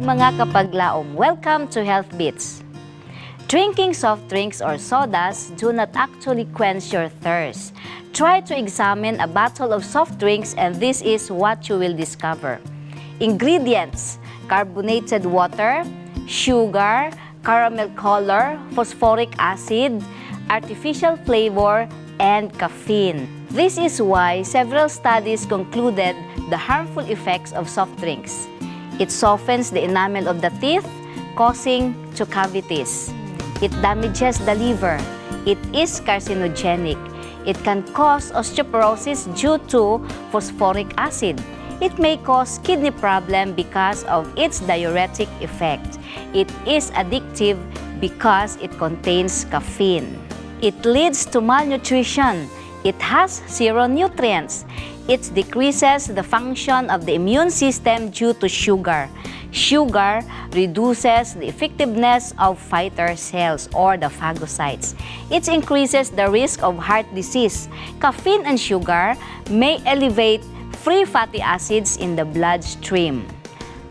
mga kapaglaom! Welcome to Health Bits. Drinking soft drinks or sodas do not actually quench your thirst. Try to examine a bottle of soft drinks and this is what you will discover. Ingredients: carbonated water, sugar, caramel color, phosphoric acid, artificial flavor, and caffeine. This is why several studies concluded the harmful effects of soft drinks. It softens the enamel of the teeth, causing to cavities. It damages the liver. It is carcinogenic. It can cause osteoporosis due to phosphoric acid. It may cause kidney problem because of its diuretic effect. It is addictive because it contains caffeine. It leads to malnutrition. It has zero nutrients. It decreases the function of the immune system due to sugar. Sugar reduces the effectiveness of fighter cells or the phagocytes. It increases the risk of heart disease. Caffeine and sugar may elevate free fatty acids in the bloodstream.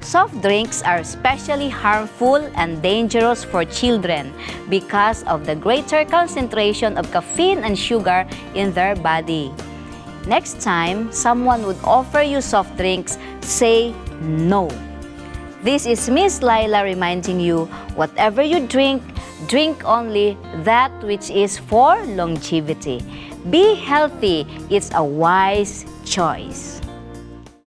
Soft drinks are especially harmful and dangerous for children because of the greater concentration of caffeine and sugar in their body. Next time someone would offer you soft drinks, say no. This is Miss Laila reminding you, whatever you drink, drink only that which is for longevity. Be healthy. It's a wise choice.